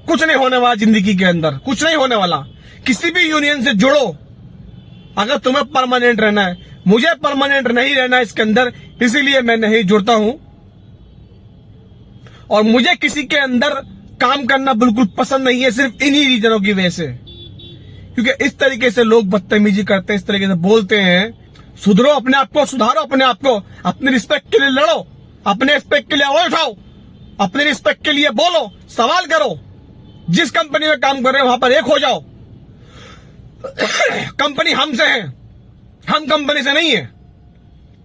कुछ नहीं होने वाला जिंदगी के अंदर, कुछ नहीं होने वाला। किसी भी यूनियन से जुड़ो अगर तुम्हें परमानेंट रहना है। मुझे परमानेंट नहीं रहना इसके अंदर, इसीलिए मैं नहीं जुड़ता हूं। और मुझे किसी के अंदर काम करना बिल्कुल पसंद नहीं है, सिर्फ इन्हीं रीजनों की वजह से। क्योंकि इस तरीके से लोग बदतमीजी करते हैं, इस तरीके से बोलते हैं। सुधरो अपने आप को, सुधारो अपने आप को, अपने रिस्पेक्ट के लिए लड़ो, अपने रिस्पेक्ट के लिए आवाज उठाओ, अपने रिस्पेक्ट के लिए बोलो, सवाल करो। जिस कंपनी में काम कर रहे हो वहां पर एक हो जाओ। कंपनी हमसे है, हम कंपनी से नहीं है।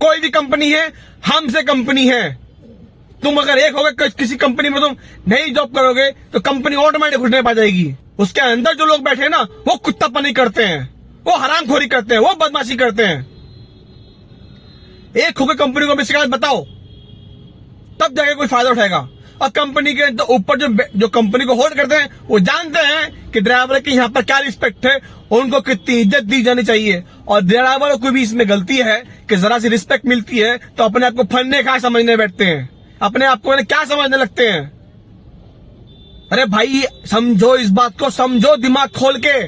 कोई भी कंपनी है, हमसे कंपनी है। तुम अगर एक होगे किसी कंपनी में तुम नहीं जॉब करोगे तो कंपनी ऑटोमेटिक उठने पा जाएगी। उसके अंदर जो लोग बैठे हैं ना, वो कुत्तापनी करते हैं, वो हरामखोरी करते हैं, वो बदमाशी करते हैं। एक होकर कंपनी को भी शिकायत बताओ, तब जाके कोई फायदा उठाएगा। और कंपनी के तो ऊपर जो कंपनी को होल्ड करते हैं वो जानते हैं कि ड्राइवर की यहाँ पर क्या रिस्पेक्ट है, उनको कितनी इज्जत दी जानी चाहिए। और ड्राइवरों को भी इसमें गलती है कि जरा सी रिस्पेक्ट मिलती है तो अपने आप को फन्ने खा समझने बैठते हैं, अपने आप को क्या समझने लगते हैं। अरे भाई समझो, इस बात को समझो दिमाग खोल के।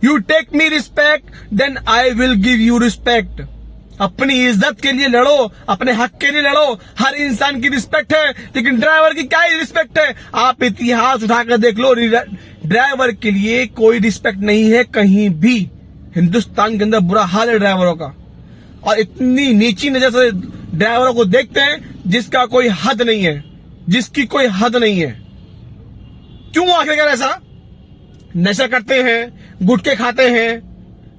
You take me respect then I will give you respect. अपनी इज्जत के लिए लड़ो, अपने हक के लिए लड़ो। हर इंसान की रिस्पेक्ट है, लेकिन ड्राइवर की क्या ही रिस्पेक्ट है। आप इतिहास उठाकर देख लो, ड्राइवर के लिए कोई रिस्पेक्ट नहीं है कहीं भी। हिंदुस्तान के अंदर बुरा हाल है ड्राइवरों का, और इतनी नीची नजर से ड्राइवरों को देखते हैं जिसका कोई हद नहीं है, जिसकी कोई हद नहीं है। क्यों आखिरकार ऐसा? नशा करते हैं, गुटखे खाते हैं,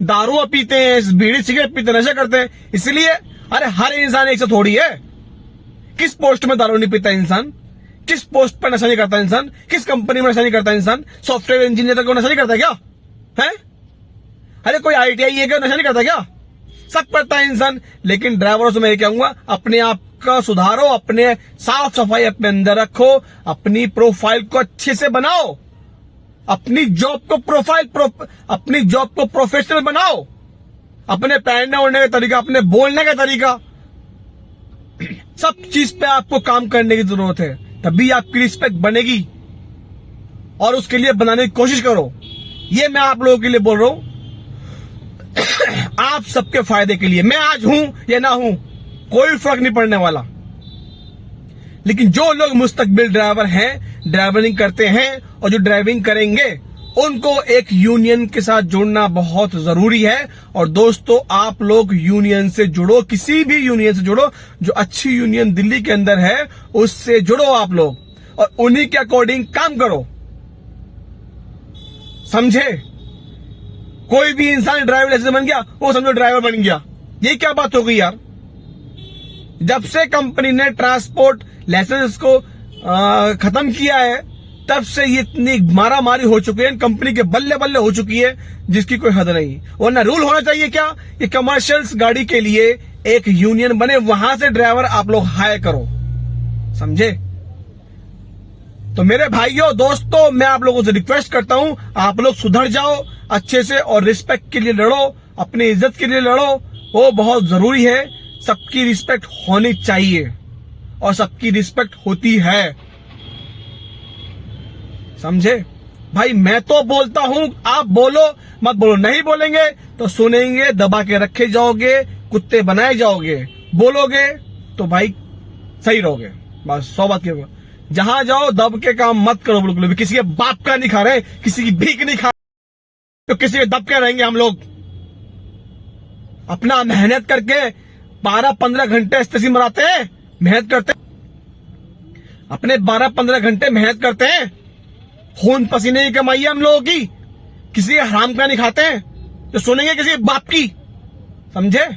दारू पीते हैं, बीड़ी सिगरेट पीते, नशा करते हैं, इसलिए। अरे हर इंसान एक से थोड़ी है। किस पोस्ट में दारू नहीं पीता इंसान? किस पोस्ट पर नशा नहीं करता इंसान? किस कंपनी में नशा नहीं करता इंसान? सॉफ्टवेयर इंजीनियर को नशा नहीं करता क्या है? अरे कोई ITI है क्या, नशा नहीं करता क्या? सब करता है इंसान। लेकिन ड्राइवरों से मैं ये कहूंगा, अपने आप का सुधारो, अपने साफ सफाई अपने अंदर रखो, अपनी प्रोफाइल को अच्छे से बनाओ, अपनी जॉब को प्रोफेशनल बनाओ, अपने पहनने ओढ़ने का तरीका, अपने बोलने का तरीका, सब चीज पे आपको काम करने की जरूरत है, तभी आपकी रिस्पेक्ट बनेगी। और उसके लिए बनाने की कोशिश करो। ये मैं आप लोगों के लिए बोल रहा हूं, आप सबके फायदे के लिए। मैं आज हूं या ना हूं कोई फर्क नहीं पड़ने वाला, लेकिन जो लोग मुस्तकबिल ड्राइवर हैं, ड्राइवरिंग करते हैं और जो ड्राइविंग करेंगे, उनको एक यूनियन के साथ जुड़ना बहुत जरूरी है। और दोस्तों, आप लोग यूनियन से जुड़ो, किसी भी यूनियन से जुड़ो। जो अच्छी यूनियन दिल्ली के अंदर है उससे जुड़ो आप लोग, और उन्हीं के अकॉर्डिंग काम करो, समझे? कोई भी इंसान ड्राइवर लाइसेंस बन गया, वो समझो ड्राइवर बन गया। ये क्या बात हो गई यार? जब से कंपनी ने ट्रांसपोर्ट लाइसेंस को खत्म किया है, तब से ये इतनी मारामारी हो चुकी है, कंपनी के बल्ले बल्ले हो चुकी है, जिसकी कोई हद नहीं। वरना रूल होना चाहिए क्या कि कमर्शियल्स गाड़ी के लिए एक यूनियन बने, वहां से ड्राइवर आप लोग हायर करो, समझे? तो मेरे भाइयों दोस्तों, मैं आप लोगों से रिक्वेस्ट करता हूं, आप लोग सुधर जाओ अच्छे से, और रिस्पेक्ट के लिए लड़ो, अपनी इज्जत के लिए लड़ो। वो बहुत जरूरी है। सबकी रिस्पेक्ट होनी चाहिए, और सबकी रिस्पेक्ट होती है, समझे भाई? मैं तो बोलता हूं, आप बोलो मत बोलो। नहीं बोलेंगे तो सुनेंगे, दबा के रखे जाओगे, कुत्ते बनाए जाओगे। बोलोगे तो भाई सही रहोगे, बस 100 बात की। जहां जाओ दब के काम मत करो बिल्कुल भी। किसी के बाप का नहीं खा रहे, किसी की भीख नहीं खा रहे, तो किसी के दब के रहेंगे हम लोग। अपना मेहनत करके 12-15 घंटे स्टेशन मराते हैं, मेहनत करते हैं, अपने 12-15 घंटे मेहनत करते हैं, खून पसीने की कमाई है हम लोगों की। किसी के हराम का नहीं खाते हैं, तो सुनेंगे किसी बाप की, समझे?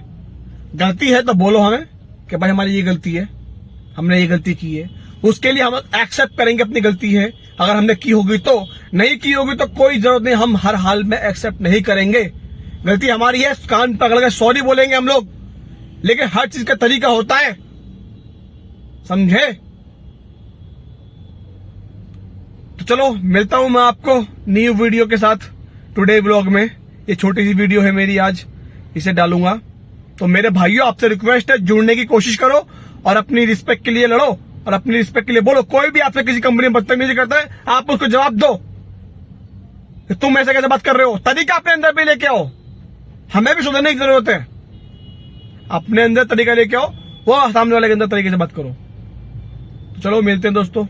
गलती है तो बोलो हमें कि भाई हमारी ये गलती है, हमने ये गलती की है। उसके लिए हम एक्सेप्ट करेंगे अपनी गलती है। अगर हमने की होगी तो, नहीं की होगी तो कोई जरूरत नहीं, हम हर हाल में एक्सेप्ट नहीं करेंगे। गलती हमारी है, कान पकड़ के सॉरी बोलेंगे हम लोग, लेकिन हर चीज का तरीका होता है, समझे? तो चलो मिलता हूं मैं आपको न्यू वीडियो के साथ टुडे व्लॉग में। ये छोटी सी वीडियो है मेरी, आज इसे डालूंगा। तो मेरे भाइयों, आपसे रिक्वेस्ट है, जुड़ने की कोशिश करो और अपनी रिस्पेक्ट के लिए लड़ो, और अपनी रिस्पेक्ट के लिए बोलो। कोई भी आपसे किसी कंपनी में बदतमीजी करता है, आप उसको जवाब दो कि तुम ऐसे कैसे बात कर रहे हो। तरीका अपने अंदर भी लेके आओ। हमें भी सुधरने की जरूरत है। अपने अंदर तरीका लेके आओ, वो सामने वाले के अंदर तरीके से बात करो। तो चलो मिलते हैं दोस्तों।